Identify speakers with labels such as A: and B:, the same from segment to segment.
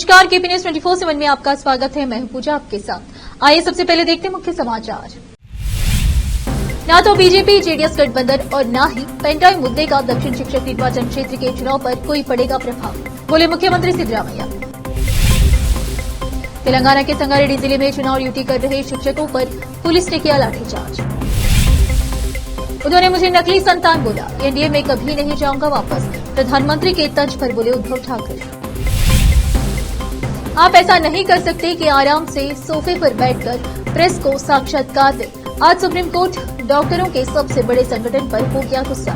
A: नमस्कार, KP news 24/7 में आपका स्वागत है। मैं हूं पूजा आपके साथ। आइए सबसे पहले देखते हैं मुख्य समाचार। ना तो बीजेपी जेडीएस गठबंधन और न ही पेनड्राइव मुद्दे का दक्षिण शिक्षक निर्वाचन क्षेत्र के चुनाव पर कोई पड़ेगा प्रभाव, बोले मुख्यमंत्री सिद्धरामैया। तेलंगाना के संगारेड्डी जिले में चुनाव ड्यूटी कर रहे शिक्षकों पर पुलिस ने किया लाठीचार्ज। उन्होंने मुझे नकली संतान बोला, एनडीए में कभी नहीं जाऊंगा वापस, प्रधानमंत्री के तंज पर बोले उद्धव ठाकरे। आप ऐसा नहीं कर सकते कि आराम से सोफे पर बैठकर प्रेस को साक्षात्कार दें। आज सुप्रीम कोर्ट डॉक्टरों के सबसे बड़े संगठन पर हो गया गुस्सा।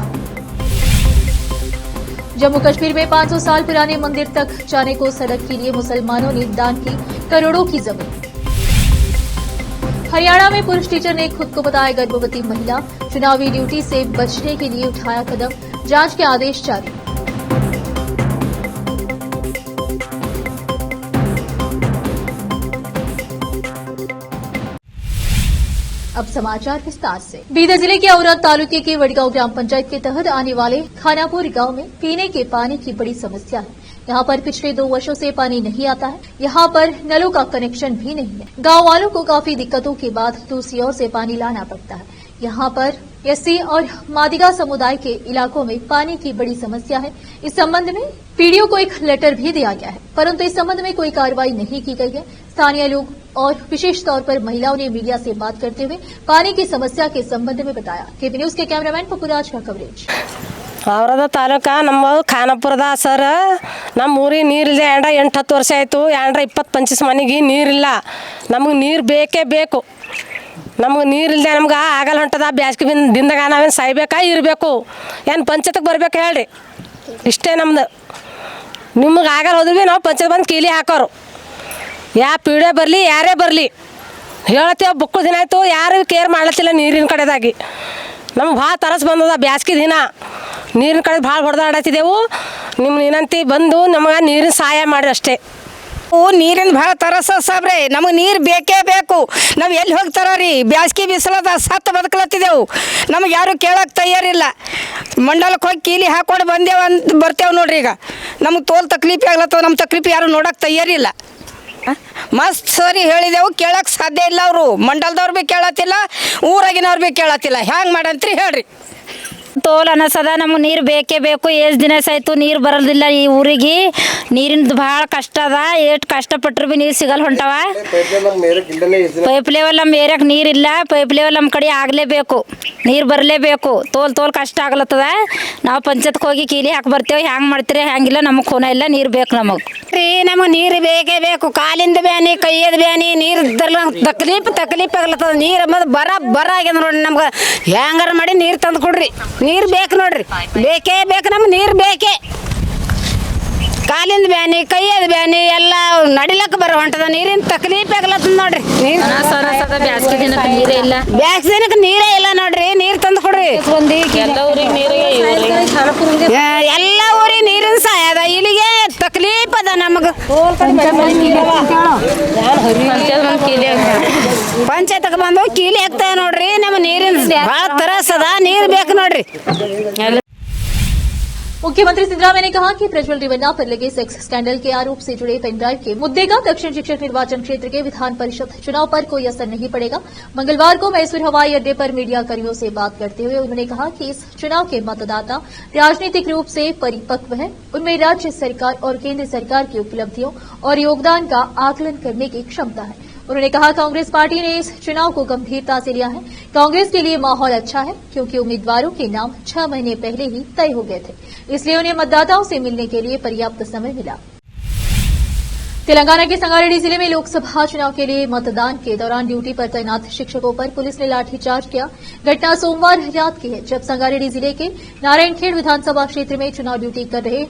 A: जम्मू कश्मीर में 500 साल पुराने मंदिर तक जाने को सड़क के लिए मुसलमानों ने दान की करोड़ों की जमीन। हरियाणा में पुरुष टीचर ने खुद को बताया गर्भवती महिला, चुनावी ड्यूटी से बचने के लिए उठाया कदम, जांच के आदेश जारी। अब समाचार विस्तार से। बीदर जिले के औरत तालुके के वडगांव ग्राम पंचायत के तहत आने वाले खानापुर गांव में पीने के पानी की बड़ी समस्या है। यहाँ पर पिछले 2 वर्षों से पानी नहीं आता है। यहाँ पर नलों का कनेक्शन भी नहीं है। गांव वालों को काफी दिक्कतों के बाद दूसरी ओर से पानी लाना पड़ता है। यहाँ पर एससी और मादिगा समुदाय के इलाकों में पानी की बड़ी समस्या है। इस संबंध में पीडीओ को एक लेटर भी दिया गया है, परंतु इस संबंध में कोई कार्रवाई नहीं की गई है। स्थानीय लोग और विशेष तौर पर महिलाओं ने मीडिया से बात करते हुए पानी की समस्या के संबंध में बताया। केपी न्यूज के कैमरामैन पपुराज का कवरेज।
B: ಅವರದ ತಾಲೂಕಾ ನಮ್ಮ ಖಾನಾಪುರದ ಸರ್ ನಮ್ಮ ಊರಿಗೆ ನೀರಿಲ್ಲ. 8-10 ವರ್ಷ ಆಯಿತು. 20-25 ಮನೆಗೆ ನೀರಿಲ್ಲ. ನಮಗೆ ನೀರು ಬೇಕೇ ಬೇಕು. ನಮಗೆ ನೀರಿಲ್ಲದೆ ನಮ್ಗೆ ಆಗಲ್ಲ ಹೊಂಟದ. ಬ್ಯಾಸ್ಗೆ ದಿನದಾಗ ನಾವೇನು ಸಾಯ್ಬೇಕಾ ಇರಬೇಕು, ಏನು ಪಂಚಾಯತ್ಗೆ ಬರ್ಬೇಕು ಹೇಳ್ರಿ. ಇಷ್ಟೇ ನಮ್ದು. ನಿಮಗೆ ಆಗಲ್ಲ ಹೋದ್ವಿ ಭೀ ನಾವು ಪಂಚಾಯತ್ ಬಂದು ಕೀಲಿ ಹಾಕೋರು. ಯಾವ ಪೀಡೆ ಬರಲಿ ಯಾರೇ ಬರಲಿ ಹೇಳ್ತೇವೆ. ಬುಕ್ಕು ದಿನ ಆಯಿತು, ಯಾರು ಕೇರ್ ಮಾಡ್ಲತ್ತಿಲ್ಲ ನೀರಿನ ಕಡೆದಾಗಿ. ನಮ್ಗೆ ಭಾಳ ತರಸ್ ಬಂದದ. ಬ್ಯಾಸ್ಗೆ ದಿನ ನೀರಿನ ಕಡೆ ಭಾಳ ಹೊಡೆದಾಡತ್ತಿದ್ದೆವು. ನಿಮ್ಮ ವಿನಂತಿ ಬಂದು ನಮಗೆ ನೀರಿನ ಸಹಾಯ ಮಾಡಿರಿ ಅಷ್ಟೇ.
C: ನೀರಿನ ಭಾಳ ತರಸ ಸಾಬ್ರೆ, ನಮಗೆ ನೀರು ಬೇಕೇ ಬೇಕು. ನಾವು ಎಲ್ಲಿ ಹೋಗ್ತಾರ ರೀ, ಬ್ಯಾಸ್ಗೆ ಬಿಸಿಲದ ಸತ್ತು ಬದುಕಲತ್ತಿದ್ದೆವು. ನಮಗೆ ಯಾರು ಕೇಳೋಕೆ ತಯಾರಿಲ್ಲ. ಮಂಡಲಕ್ಕೆ ಹೋಗಿ ಕೀಲಿ ಹಾಕೊಂಡು ಬರ್ತೇವೆ ನೋಡ್ರಿ. ಈಗ ನಮಗೆ ತೋಲ್ ತಕ್ಲೀಫ್ ಆಗ್ಲತ್ತವ. ನಮ್ಮ ತಕ್ಲೀಫ್ ಯಾರು ನೋಡೋಕೆ ತಯಾರಿಲ್ಲ. ಮಸ್ತ್ ಸರಿ ಹೇಳಿದೆವು, ಕೇಳಕ್ಕೆ ಸಾಧ್ಯ ಇಲ್ಲ. ಅವರು ಮಂಡಲದವ್ರು ಭೀ ಕೇಳತ್ತಿಲ್ಲ, ಊರಾಗಿನವ್ರು ಭೀ ಕೇಳತ್ತಿಲ್ಲ. ಹ್ಯಾಂಗೆ ಮಾಡಂತ್ರಿ ಹೇಳ್ರಿ.
D: ತೋಲ್ ಅನಸದ. ನಮಗೆ ನೀರು ಬೇಕೇ ಬೇಕು. ಎಷ್ಟು ದಿನ ಆಯ್ತು ನೀರು ಬರೋದಿಲ್ಲ. ಈ ಊರಿಗೆ ನೀರಿಂದು ಭಾಳ ಕಷ್ಟ ಅದ. ಎಷ್ಟು ಕಷ್ಟಪಟ್ಟರು ಭೀ ನೀರು ಸಿಗಲ್ಲ ಹೊಂಟವ. ಪೈಪ್ ಲೆವೆಲ್ ನಮ್ಮ ಏರಿಯಾಕ್ಕೆ ನೀರಿಲ್ಲ. ಪೈಪ್ ಲೆವೆಲ್ ನಮ್ಮ ಕಡೆ ಆಗಲೇಬೇಕು, ನೀರು ಬರಲೇಬೇಕು. ತೋಲ್ ಕಷ್ಟ ಆಗ್ಲತ್ತದ. ನಾವು ಪಂಚಾಯತ್ಗೆ ಹೋಗಿ ಕೀಲಿ ಹಾಕಿ ಬರ್ತೇವೆ. ಹ್ಯಾಂಗೆ ಮಾಡ್ತೀರಿ ಹ್ಯಾಂಗಿಲ್ಲ, ನಮಗೆ ಖೂನ ಇಲ್ಲ. ನೀರು ಬೇಕು ನಮಗೆ
C: ರೀ. ನಮಗೆ ನೀರು ಬೇಕೇ ಬೇಕು. ಕಾಲಿಂದ ಬ್ಯಾನಿ, ಕೈಯದ ಬ್ಯಾನಿ, ನೀರು ತಕ್ಲೀಫ್ ಆಗ್ಲತ್ತದ. ನೀರು ಅಂಬದು ಬರ ಆಗ್ಯದ ನೋಡ್ರಿ. ನಮ್ಗೆ ಹ್ಯಾಂಗಾರ ಮಾಡಿ ನೀರು ತಂದು ಕೊಡ್ರಿ. ನೀರು ಬೇಕು ನೋಡ್ರಿ, ಬೇಕೇ ಬೇಕು. ನಮ್ಗೆ ನೀರು ಬೇಕೇ. ಕಾಲಿಂದ ಬ್ಯಾನಿ, ಕೈಯದ ಬ್ಯಾನಿ ಎಲ್ಲ ನಡಿಲಕ್ಕೆ ಬರೋ ಹೊಂಟದ. ನೀರಿನ ತಕ್ಲೀಫ್ ಆಗ್ಲತ್ತದ ನೋಡ್ರಿ.
D: ಬ್ಯಾಸ್ಗೆ ದಿನಕ್ಕೆ ನೀರೇ ಇಲ್ಲ.
C: ಬ್ಯಾಸ್ಗೆ ದಿನಕ್ಕೆ ನೀರೇ ಇಲ್ಲ ನೋಡ್ರಿ. ನೀರು ತಂದು ಕೊಡ್ರಿ. ಎಲ್ಲ ಊರಿಗೆ ನೀರಿನ ಸಹಾಯ ಅದ. ಇಲ್ಲಿಗೆ ತಕ್ಲೀಫ್ ಅದ ನಮಗೆ. ಪಂಚಾಯತ್ಗೆ ಬಂದು ಕೀಲಿ ಹಾಕ್ತಾವ ನೋಡ್ರಿ. ನಮ್ಮ ನೀರಿನ ಭಾಳ ತರಸ್ ಅದ. ನೀರು ಬೇಕು ನೋಡ್ರಿ.
A: मुख्यमंत्री सिद्धरामैया ने कहा कि प्रज्वल रेवन्ना पर लगे सेक्स स्कैंडल के आरोप से जुड़े पेनड्राइव के मुद्दे का दक्षिण शिक्षक निर्वाचन क्षेत्र के विधान परिषद चुनाव पर कोई असर नहीं पड़ेगा। मंगलवार को मैसूर हवाई अड्डे पर मीडिया कर्मियों से बात करते हुए उन्होंने कहा कि इस चुनाव के मतदाता राजनीतिक रूप से परिपक्व हैं। उनमें राज्य सरकार और केंद्र सरकार की उपलब्धियों और योगदान का आकलन करने की क्षमता है। उन्होंने कहा कांग्रेस पार्टी ने इस चुनाव को गंभीरता से लिया है। कांग्रेस के लिए माहौल अच्छा है क्योंकि उम्मीदवारों के नाम 6 महीने पहले ही तय हो गए थे, इसलिए उन्हें मतदाताओं से मिलने के लिए पर्याप्त समय मिला। तेलंगाना के संगारेड्डी जिले में लोकसभा चुनाव के लिए मतदान के दौरान ड्यूटी पर तैनात शिक्षकों पर पुलिस ने लाठीचार्ज किया। घटना सोमवार रात की है, जब संगारेड्डी जिले के नारायणखेड़ विधानसभा क्षेत्र में चुनाव ड्यूटी कर रहे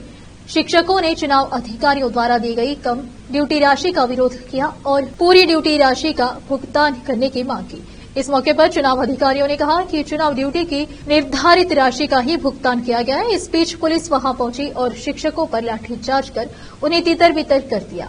A: शिक्षकों ने चुनाव अधिकारियों द्वारा दी गई कम ड्यूटी राशि का विरोध किया और पूरी ड्यूटी राशि का भुगतान करने की मांग की। इस मौके पर चुनाव अधिकारियों ने कहा कि चुनाव ड्यूटी की निर्धारित राशि का ही भुगतान किया गया है। इस बीच पुलिस वहां पहुंची और शिक्षकों पर लाठीचार्ज कर उन्हें तितर बितर कर दिया।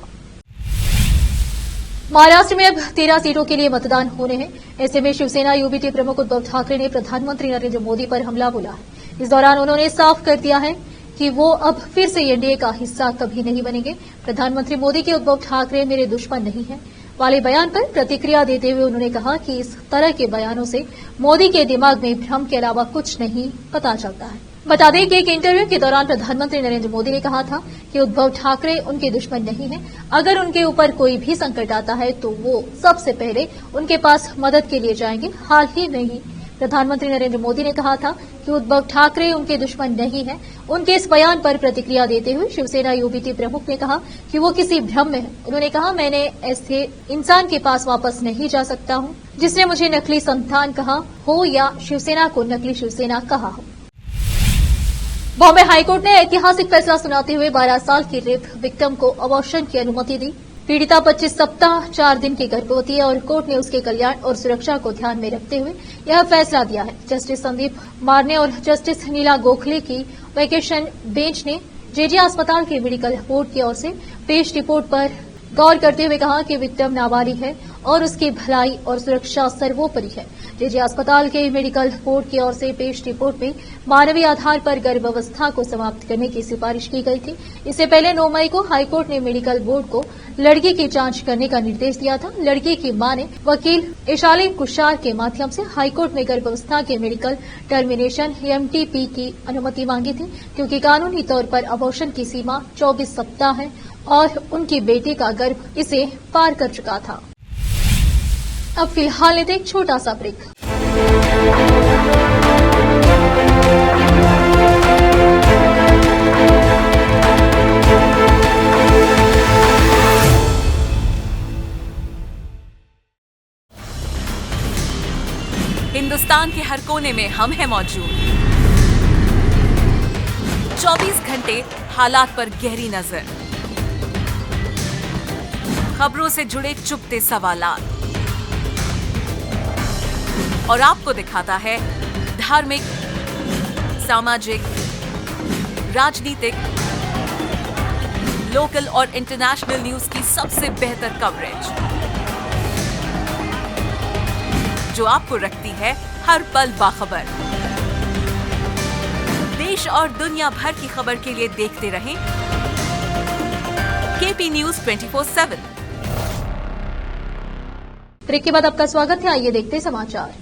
A: महाराष्ट्र में अब 13 सीटों के लिए मतदान होने हैं। ऐसे में शिवसेना यूबीटी प्रमुख उद्धव ठाकरे ने प्रधानमंत्री नरेंद्र मोदी पर हमला बोला है। इस दौरान उन्होंने साफ कर दिया है कि वो अब फिर से एनडीए का हिस्सा कभी नहीं बनेंगे। प्रधानमंत्री मोदी के उद्धव ठाकरे मेरे दुश्मन नहीं हैं वाले बयान पर प्रतिक्रिया देते हुए उन्होंने कहा कि इस तरह के बयानों से मोदी के दिमाग में भ्रम के अलावा कुछ नहीं पता चलता है। बता दें कि एक इंटरव्यू के दौरान प्रधानमंत्री नरेंद्र मोदी ने कहा था कि उद्धव ठाकरे उनके दुश्मन नहीं हैं। अगर उनके ऊपर कोई भी संकट आता है तो वो सबसे पहले उनके पास मदद के लिए जाएंगे। हाल ही में ही प्रधानमंत्री नरेंद्र मोदी ने कहा था कि उद्धव ठाकरे उनके दुश्मन नहीं हैं। उनके इस बयान पर प्रतिक्रिया देते हुए शिवसेना यूबीटी प्रमुख ने कहा कि वो किसी भ्रम में है। उन्होंने कहा, मैंने ऐसे इंसान के पास वापस नहीं जा सकता हूं जिसने मुझे नकली संतान कहा हो या शिवसेना को नकली शिवसेना कहा हो। बॉम्बे हाईकोर्ट ने ऐतिहासिक फैसला सुनाते हुए 12 साल की रेप विक्टिम को अबॉर्शन की अनुमति दी। पीड़िता 25 सप्ताह 4 दिन की गर्भवती है और कोर्ट ने उसके कल्याण और सुरक्षा को ध्यान में रखते हुए यह फैसला दिया है। जस्टिस संदीप मारने और जस्टिस नीला गोखले की वेकेशन बेंच ने जेजे अस्पताल के मेडिकल बोर्ड की ओर से पेश रिपोर्ट पर गौर करते हुए कहा कि विक्टिम नाबालिग है और उसकी भलाई और सुरक्षा सर्वोपरि है। जेजे अस्पताल के मेडिकल बोर्ड की ओर से पेश रिपोर्ट में मानवीय आधार पर गर्भावस्था को समाप्त करने की सिफारिश की गई थी। इससे पहले 9 मई को हाईकोर्ट ने मेडिकल बोर्ड को लड़की की जांच करने का निर्देश दिया था। लड़की की मां ने वकील इशाली कुशार के माध्यम से हाईकोर्ट में गर्भावस्था के मेडिकल टर्मिनेशन एमटीपी की अनुमति मांगी थी, क्योंकि कानूनी तौर पर अबॉर्शन की सीमा 24 सप्ताह है और उनकी बेटी का गर्भ इसे पार कर चुका था। अब फिलहाल लेते एक छोटा सा ब्रेक।
E: हिंदुस्तान के हर कोने में हम हैं मौजूद। 24 घंटे हालात पर गहरी नजर, खबरों से जुड़े चुपते सवालात और आपको दिखाता है धार्मिक, सामाजिक, राजनीतिक, लोकल और इंटरनेशनल न्यूज की सबसे बेहतर कवरेज, जो आपको रखती है हर पल बाखबर। देश और दुनिया भर की खबर के लिए देखते रहें केपी न्यूज 24/7।
A: ब्रेक के बाद आपका स्वागत है। आइए देखते समाचार।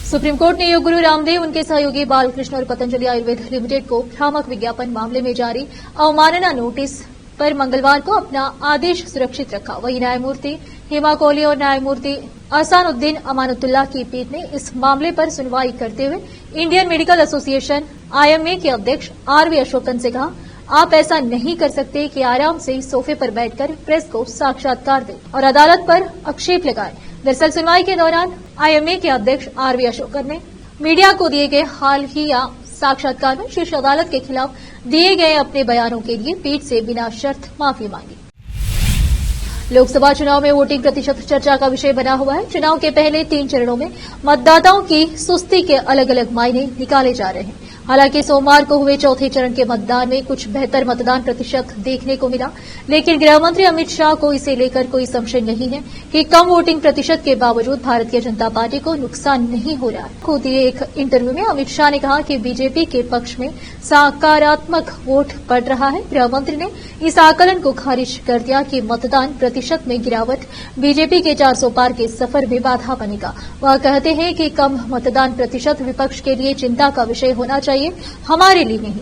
A: सुप्रीम कोर्ट ने योग गुरु रामदेव, उनके सहयोगी बालकृष्ण और पतंजलि आयुर्वेद लिमिटेड को भ्रामक विज्ञापन मामले में जारी अवमानना नोटिस पर मंगलवार को अपना आदेश सुरक्षित रखा। वहीं न्यायमूर्ति हेमा कोहली और न्यायमूर्ति अहसानुद्दीन अमानुतुल्लाह की पीठ ने इस मामले पर सुनवाई करते हुए इंडियन मेडिकल एसोसिएशन IMA के अध्यक्ष RV अशोकन से कहा, आप ऐसा नहीं कर सकते कि आराम से सोफे पर बैठकर प्रेस को साक्षात्कार दें और अदालत पर आक्षेप लगाएं। दरअसल सुनवाई के दौरान IMA के अध्यक्ष RV अशोकन ने मीडिया को दिए गए हाल ही या साक्षात्कार में शीर्ष अदालत के खिलाफ दिए गए अपने बयानों के लिए पीठ से बिना शर्त माफी मांगी। लोकसभा चुनाव में वोटिंग प्रतिशत चर्चा का विषय बना हुआ है। चुनाव के पहले 3 चरणों में मतदाताओं की सुस्ती के अलग अलग मायने निकाले जा रहे हैं। हालांकि सोमवार को हुए चौथे चरण के मतदान में कुछ बेहतर मतदान प्रतिशत देखने को मिला, लेकिन गृह मंत्री अमित शाह को इसे लेकर कोई संशय नहीं है कि कम वोटिंग प्रतिशत के बावजूद भारतीय जनता पार्टी को नुकसान नहीं हो रहा है। खुद दिए एक इंटरव्यू में अमित शाह ने कहा कि बीजेपी के पक्ष में सकारात्मक वोट पड़ रहा है। गृह मंत्री ने इस आकलन को खारिज कर दिया कि मतदान प्रतिशत में गिरावट बीजेपी के 400 पार के सफर में बाधा बनेगा। वह कहते हैं कि कम मतदान प्रतिशत विपक्ष के लिए चिंता का विषय होना चाहिए, हमारे लिए नहीं।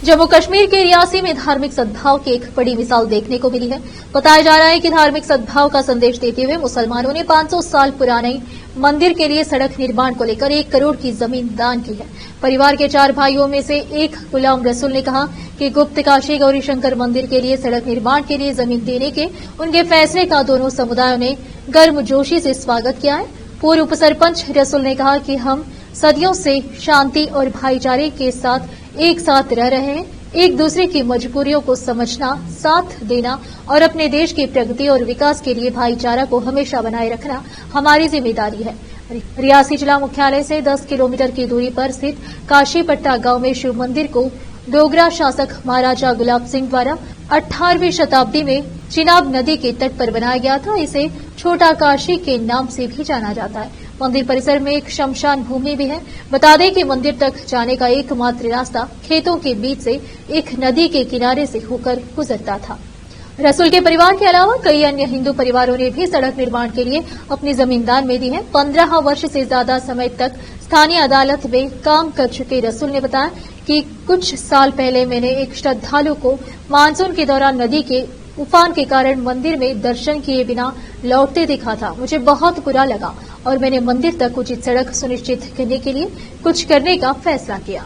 A: जम्मू कश्मीर के रियासी में धार्मिक सद्भाव की एक बड़ी मिसाल देखने को मिली है। बताया जा रहा है कि धार्मिक सद्भाव का संदेश देते हुए मुसलमानों ने 500 साल पुराने मंदिर के लिए सड़क निर्माण को लेकर 1 करोड़ की जमीन दान की है। परिवार के 4 भाइयों में से एक गुलाम रसूल ने कहा कि गुप्त काशी गौरी शंकर मंदिर के लिए सड़क निर्माण के लिए जमीन देने के उनके फैसले का दोनों समुदायों ने गर्मजोशी से स्वागत किया है। पूर्व उप सरपंच रसूल ने कहा कि हम सदियों से शांति और भाईचारे के साथ एक साथ रह रहे हैं। एक दूसरे की मजबूरियों को समझना, साथ देना और अपने देश की प्रगति और विकास के लिए भाईचारा को हमेशा बनाए रखना हमारी जिम्मेदारी है। रियासी जिला मुख्यालय से 10 किलोमीटर की दूरी पर स्थित काशीपट्टा गांव में शिव मंदिर को डोगरा शासक महाराजा गुलाब सिंह द्वारा 18वीं शताब्दी में चिनाब नदी के तट पर बनाया गया था। इसे छोटा काशी के नाम से भी जाना जाता है। मंदिर परिसर में एक शमशान भूमि भी है। बता दें कि मंदिर तक जाने का एकमात्र रास्ता खेतों के बीच से एक नदी के किनारे से होकर गुजरता था। रसूल के परिवार के अलावा कई अन्य हिंदू परिवारों ने भी सड़क निर्माण के लिए अपनी जमीन दान में दी है। 15 वर्ष से ज्यादा समय तक स्थानीय अदालत में काम कर चुके रसूल ने बताया कि कुछ साल पहले मैंने एक श्रद्धालु को मानसून के दौरान नदी के उफान के कारण मंदिर में दर्शन किए बिना लौटते देखा था। मुझे बहुत बुरा लगा और मैंने मंदिर तक उचित सड़क सुनिश्चित करने के लिए कुछ करने का फैसला किया।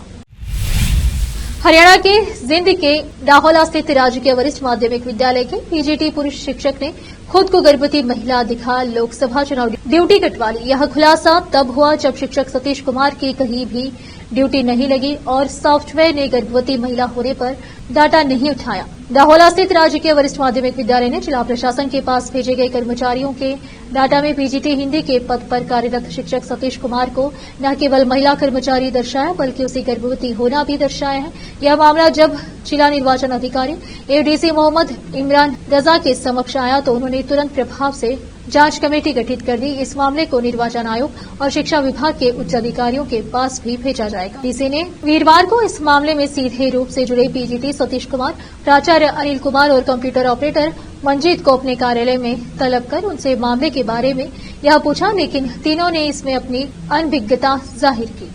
A: हरियाणा के जिंद के डाहोला स्थित राजकीय वरिष्ठ माध्यमिक विद्यालय के पीजीटी पुरुष शिक्षक ने खुद को गर्भवती महिला दिखा लोकसभा चुनाव ड्यूटी कटवा ली। यह खुलासा तब हुआ जब शिक्षक सतीश कुमार की कहीं भी ड्यूटी नहीं लगी और सॉफ्टवेयर ने गर्भवती महिला होने पर डाटा नहीं उठाया। डाहोला स्थित राजकीय वरिष्ठ माध्यमिक विद्यालय ने जिला प्रशासन के पास भेजे गए कर्मचारियों के डाटा में पीजीटी हिंदी के पद पर कार्यरत शिक्षक सतीश कुमार को न केवल महिला कर्मचारी दर्शाया बल्कि उसे गर्भवती होना भी दर्शाया है। यह मामला जब जिला निर्वाचन अधिकारी एडीसी मोहम्मद इमरान रजा के समक्ष आया तो उन्होंने तुरंत प्रभाव से जांच कमेटी गठित कर दी। इस मामले को निर्वाचन आयोग और शिक्षा विभाग के उच्च अधिकारियों के पास भी भेजा जाएगा। डीसी ने वीरवार को इस मामले में सीधे रूप से जुड़े पीजीटी सतीश कुमार, प्राचार्य अनिल कुमार और कंप्यूटर ऑपरेटर मंजीत को अपने कार्यालय में तलब कर उनसे मामले के बारे में यह पूछा, लेकिन तीनों ने इसमें अपनी अनभिज्ञता जाहिर की।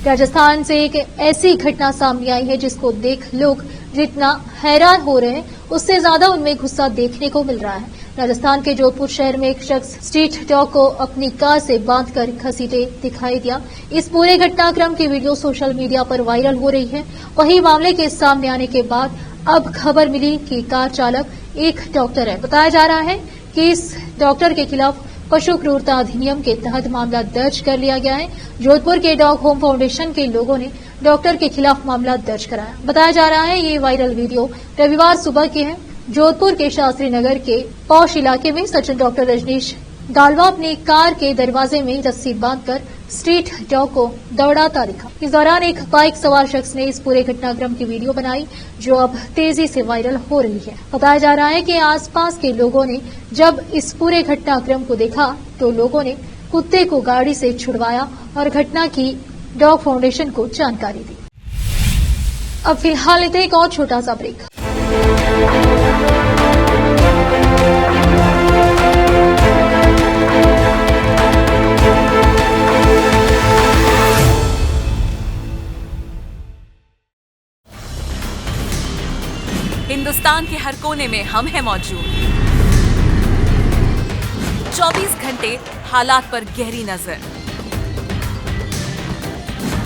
A: राजस्थान से एक ऐसी घटना सामने आई है जिसको देख लोग जितना हैरान हो रहे हैं उससे ज्यादा उनमें गुस्सा देखने को मिल रहा है। राजस्थान के जोधपुर शहर में एक शख्स स्ट्रीट डॉग को अपनी कार से बांधकर घसीटे दिखाई दिया। इस पूरे घटनाक्रम की वीडियो सोशल मीडिया पर वायरल हो रही है। वहीं मामले के सामने आने के बाद अब खबर मिली कि कार चालक एक डॉक्टर है। बताया जा रहा है कि इस डॉक्टर के खिलाफ पशु क्रूरता अधिनियम के तहत मामला दर्ज कर लिया गया है। जोधपुर के डॉग होम फाउंडेशन के लोगों ने डॉक्टर के खिलाफ मामला दर्ज कराया। बताया जा रहा है ये वायरल वीडियो रविवार सुबह की है। जोधपुर के शास्त्री नगर के पौष इलाके में सचिन डॉक्टर रजनीश दालवा अपनी कार के दरवाजे में रस्सी बांधकर स्ट्रीट डॉग को दौड़ाता दिखा। इस दौरान एक बाइक सवार शख्स ने इस पूरे घटनाक्रम की वीडियो बनाई जो अब तेजी से वायरल हो रही है। बताया जा रहा है कि आसपास के लोगों ने जब इस पूरे घटनाक्रम को देखा तो लोगों ने कुत्ते को गाड़ी से छुड़वाया और घटना की डॉग फाउंडेशन को जानकारी दी। अब फिलहाल लेते एक और छोटा सा ब्रेक।
E: हिंदुस्तान के हर कोने में हम हैं मौजूद। 24 घंटे हालात पर गहरी नजर,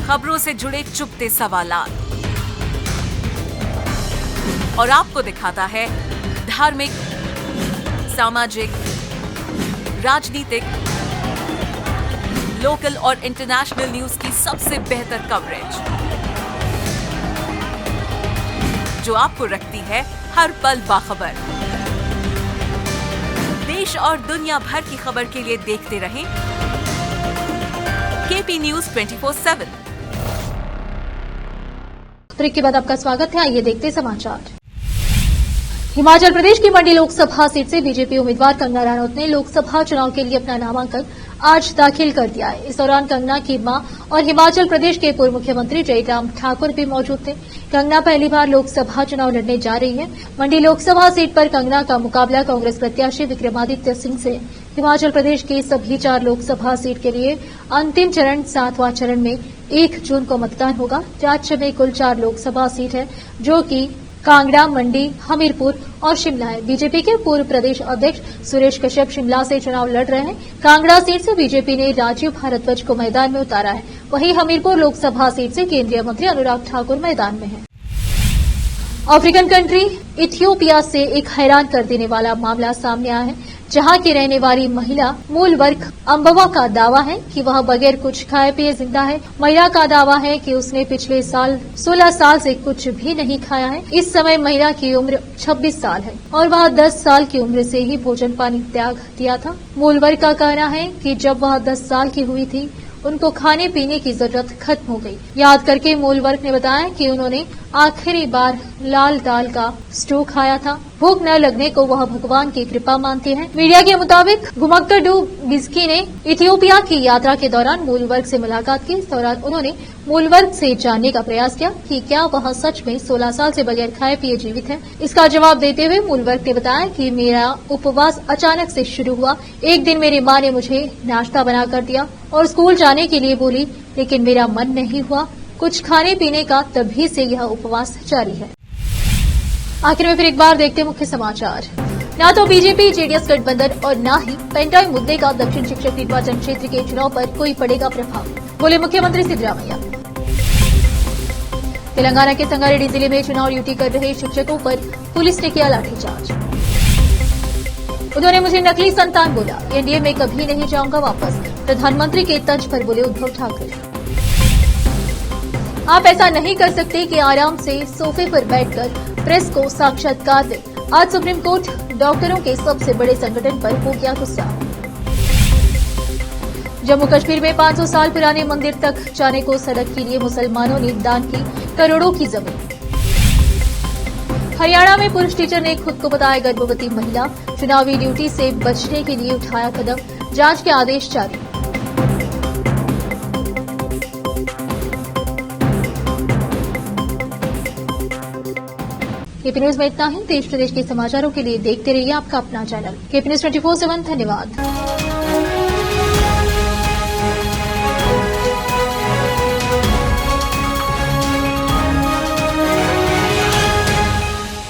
E: खबरों से जुड़े चुपते सवालात और आपको दिखाता है धार्मिक, सामाजिक, राजनीतिक, लोकल और इंटरनेशनल न्यूज की सबसे बेहतर कवरेज जो आपको रखती है हर पल बाखबर। देश और दुनिया भर की खबर के लिए देखते रहें केपी न्यूज 24/7।
A: ब्रेक के बाद आपका स्वागत है। आइए देखते समाचार। हिमाचल प्रदेश की मंडी लोकसभा सीट से बीजेपी उम्मीदवार कंगना रनौत ने लोकसभा चुनाव के लिए अपना नामांकन आज दाखिल कर दिया है। इस दौरान कंगना की मां और हिमाचल प्रदेश के पूर्व मुख्यमंत्री जयराम ठाकुर भी मौजूद थे। कंगना पहली बार लोकसभा चुनाव लड़ने जा रही है। मंडी लोकसभा सीट पर कंगना का मुकाबला कांग्रेस प्रत्याशी विक्रमादित्य सिंह से। हिमाचल प्रदेश की सभी 4 लोकसभा सीट के लिए अंतिम चरण 7वां चरण में 1 जून को मतदान होगा। राज्य में कुल 4 लोकसभा सीट है जो कि कांगड़ा, मंडी, हमीरपुर और शिमला है। बीजेपी के पूर्व प्रदेश अध्यक्ष सुरेश कश्यप शिमला से चुनाव लड़ रहे हैं। कांगड़ा सीट से बीजेपी ने राजीव भारद्वाज को मैदान में उतारा है। वहीं हमीरपुर लोकसभा सीट से केंद्रीय मंत्री अनुराग ठाकुर मैदान में हैं। अफ्रीकन कंट्री इथियोपिया से एक हैरान कर देने वाला मामला सामने आया है, जहां की रहने वाली महिला मूल वर्ग अम्बवा का दावा है कि वह बगैर कुछ खाए पिए जिंदा है। महिला का दावा है कि उसने पिछले साल 16 साल से कुछ भी नहीं खाया है। इस समय महिला की उम्र 26 साल है और वह 10 साल की उम्र से ही भोजन पानी त्याग दिया था। मूल वर्ग का कहना है कि जब वह 10 साल की हुई थी उनको खाने पीने की जरूरत खत्म हो गई। याद करके मूल वर्ग ने बताया कि उन्होंने आखिरी बार लाल दाल का स्टू खाया था। भूख न लगने को वह भगवान की कृपा मानते हैं। मीडिया के मुताबिक घुमक्कड़ू बिस्की ने इथियोपिया की यात्रा के दौरान मूल वर्ग से मुलाकात की। इस दौरान उन्होंने मूल वर्ग से जानने का प्रयास किया कि क्या वह सच में 16 साल से बगैर खाए पिए जीवित है। इसका जवाब देते हुए मूल वर्ग ने बताया कि मेरा उपवास अचानक से शुरू हुआ। एक दिन मेरी मां ने मुझे नाश्ता बनाकर दिया और स्कूल जाने के लिए बोली, लेकिन मेरा मन नहीं हुआ कुछ खाने पीने का, तभी से यह उपवास जारी है। आखिर में फिर एक बार देखते मुख्य समाचार। न तो बीजेपी जेडीएस गठबंधन और न ही पेंटाइन मुद्दे का दक्षिण शिक्षक निर्वाचन क्षेत्र के चुनाव पर कोई पड़ेगा प्रभाव, बोले मुख्यमंत्री सिद्धरामैया। तेलंगाना के संगारेड्डी जिले में चुनाव ड्यूटी कर रहे शिक्षकों पर पुलिस ने किया लाठीचार्ज। उन्होंने मुझे नकली संतान बोला, एनडीए में कभी नहीं जाऊंगा वापस, प्रधानमंत्री के तंज पर बोले उद्धव ठाकरे। आप ऐसा नहीं कर सकते कि आराम से सोफे पर बैठकर प्रेस को साक्षात्कार दें। आज सुप्रीम कोर्ट डॉक्टरों के सबसे बड़े संगठन पर हो गया गुस्सा। जम्मू कश्मीर में 500 साल पुराने मंदिर तक जाने को सड़क के लिए मुसलमानों ने दान की करोड़ों की जमीन। हरियाणा में पुरुष टीचर ने खुद को बताया गर्भवती महिला, चुनावी ड्यूटी से बचने के लिए उठाया कदम, जांच के आदेश जारी। केपी न्यूज में इतना ही। देश प्रदेश के समाचारों के लिए देखते रहिए आपका अपना चैनल केपी न्यूज 24/7। धन्यवाद।